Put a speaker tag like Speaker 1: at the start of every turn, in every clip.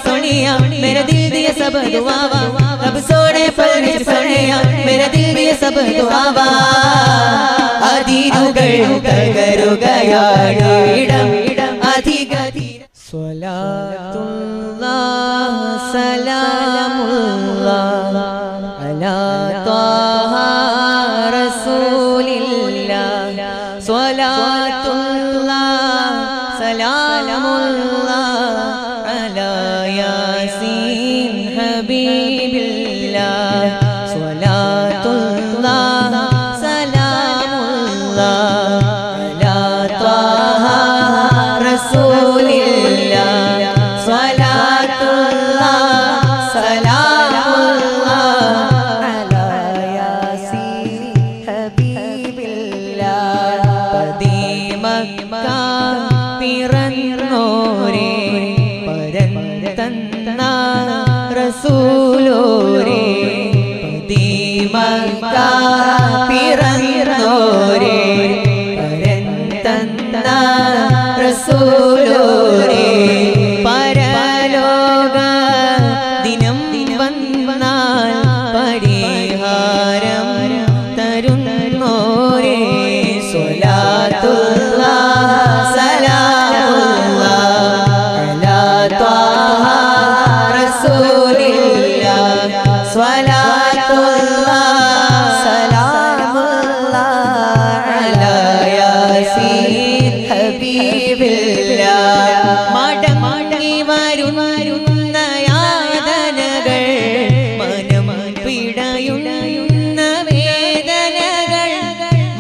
Speaker 1: सोनिया मेरा दिल दिया सब दुआवा रब सोने पल विच सोनिया मेरा दिल दिया सब दुआवा अधीरुകൾ തകരുകയായിടം അധികധീര സ്വലാത്തുല്ലാഹ് സലാമുല്ലാഹ് അലാ ത്വാഹ റസൂലില്ലാഹ് സ്വലാത്തുല്ലാഹ് സലാമുല്ലാഹ് അലാ യാസീൻ ഹബീബില്ലാഹ് സ്വലാത്തുല്ലാഹ് സലാമുല്ലാഹ് അലാ ത്വാഹ റസൂലില്ലാഹ് സ്വലാത്തുല്ലാഹ് സലാമുല്ലാഹ് അലാ യാസീൻ ഹബീബില്ലാഹ് പദീമക്ക പിറന്നോരേ പരന്തന്ന റസൂലോരേ പദീമക്ക പിറന്നോരേ പരന്തന്ന റസൂലോരേ പരലോക ദിനം വന്നാൽ പരിഹാരം തരുന്നോരേ സ്വലാത്തുല്ലാഹ് സലാമുല്ലാഹ് അലാ ത്വാഹ റസൂലില്ലാഹ് സ്വലാത്തുല്ലാഹ് സലാമുല്ലാഹ് അലാ യാസീൻ ഹബീബില്ലാഹ് മടങ്ങി വരുന്ന യാതനകൾ മനം പിടയുന്ന വേദനകൾ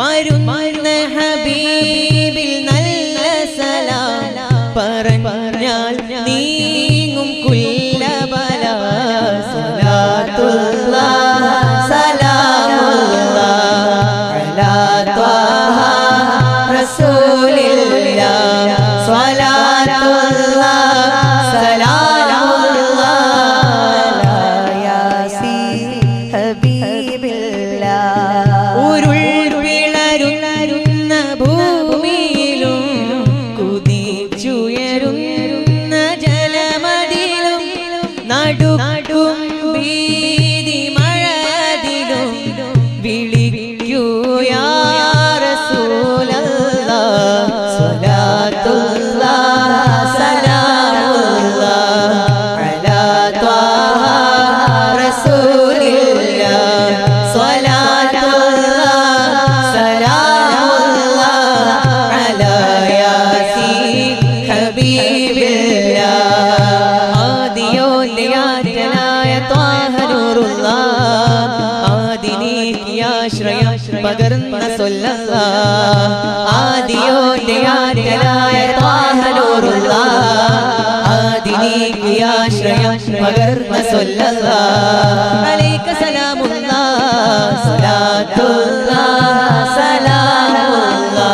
Speaker 1: മരുന്ന ഹബീബിൽ നല്ല സലാം പറഞ്ഞാൽ നീങ്ങും കുല്ലബല സ്വലാത്തുല്ലാഹ് സലാമുല്ലാഹ് അലാ ത്വാഹ റസൂലില്ലാഹ് സ്വലാത്തുല്ലാഹ് സലാമുല്ലാഹ് അലാ യാസീൻ ഹബീബില്ലാഹ് ഉരുൾ വിളരുന്ന ഭൂമിയിലും കുതിച്ചുയരുന്ന ജലമതിലും നടുക്കും ഭീതി മഴതിലും വിളിക്കൂ യാ റസൂലല്ലാഹ് സ്വലാത്തുല്ലാഹ് സലാമുല്ലാഹ് അലാ ത്വാഹ റസൂലില്ലാഹ് സ്വലാത്തുല്ലാഹ് സലാമുല്ലാഹ് അലാ യാസീൻ ഹബീബില്ലാഹ് ആദിയോന്യാറ്റനായ ത്വാഹ നൂറുല്ലാഹ് ആദിനീയാശ്രയം പകർന്ന സ്വല്ലല്ലാഹ് ആദിയോന്യാറ്റനായ ത്വാഹ നൂറുല്ലാഹ് ആദിനീയാശ്രയം പകർന്ന സ്വല്ലല്ലാഹ് അലൈക സലാമുല്ലാഹ് സ്വലാത്തുല്ലാഹ് സലാമുല്ലാഹ്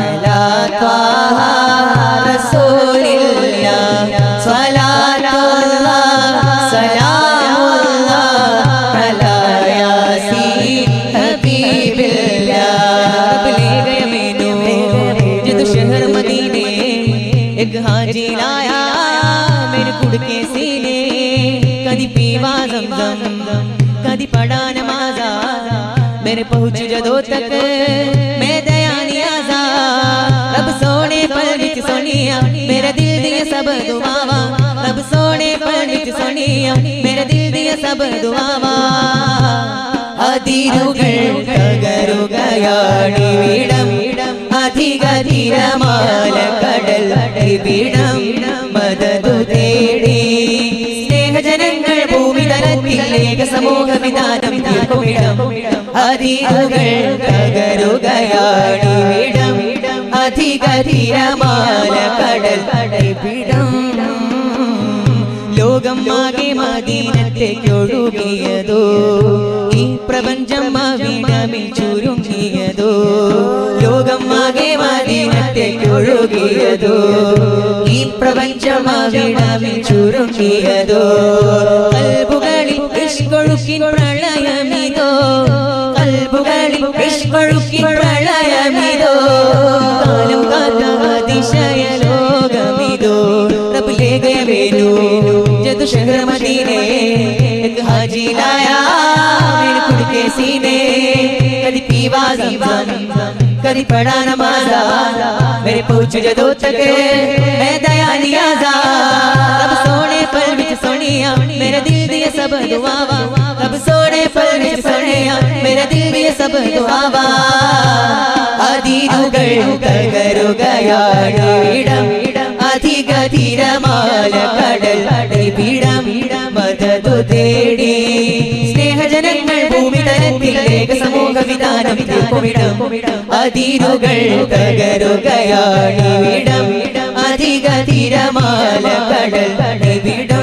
Speaker 1: അലാ ത്വാഹ റസൂലില്ലാഹ് സ്വലാത്തുല്ലാഹ് സലാമുല്ലാഹ് അലാ യാസീൻ ഹബീബില്ലാഹ് रब ले गया मैनू जद शहर मदीने एक हाजी लाया मेरे कुड़के सीने कदी पीवा ज़मज़म कदी पढ़ा नमाज़ा मेरे पहुँच जदों तक मैं दयानी आज़ा रब सोने पल विच सोनिया मेरा दिल दिया सब दुआवा रब सोने पल विच सोनिया मेरा दिल दिया सब दुआवा അതിരുകൾ തകരുകയാണിവിടം അധികധീരമാല കടൽ ഇവിടം മദദു തേടി സ്നേഹജനങ്ങൾ ഭൂമി തലത്തിൽ ഏക സമൂഹ വിധാനം തീർക്കുമിടം അതിരുകൾ തകരുകയാണിവിടം അധികധീരമാല കടൽ ഇവിടം ലോകം ആകെ മദീനത്തേക്കൊഴുകിയതോ ഈ പ്രപഞ്ചം അവിടമിൽ ചുരുങ്ങിയതോ ലോകം ആകെ മദീനത്തേക്കൊഴുകിയതോ ഈ പ്രപഞ്ചം അവിടമിൽ ചുരുങ്ങിയതോ കൽബുകളിൽ ഇഷ്കൊഴുക്കിൻ പ്രളയമിതോ കൽബുകളിൽ ഇഷ്മൊഴുക്കി പ്രളയമിതോ കാലം കാത്ത അതിശയ ലോകമിതോ റബ്ബ് ले गए मेनू जद शहर मदीने एक हाजी लाया मेरे खुद के सीने कदी पीवा ज़मज़म कदी पढ़ा नमाज़ा मेरे पूछ जदों तक मैं दया नियाज़ा रब सोने पल विच सोनिया मेरे दिल दिए सब दुआवा रब सोने पल विच सोनिया मेरे दिल दिए सब दुआवा അധീരുകൾ തകരുകയാണ് ഇടം അധിക തിരമാല കടൽ അടിപിടം മദതു തേടി സ്നേഹജനങ്ങൾ ഭൂമി തലത്തിലേക്ക് സമൂഹ വിധാനം തീർക്കുമിടം അധീരുകൾ തകരുകയാണ് ഇടം അധിക തിരമാല കടൽ അടിപിടം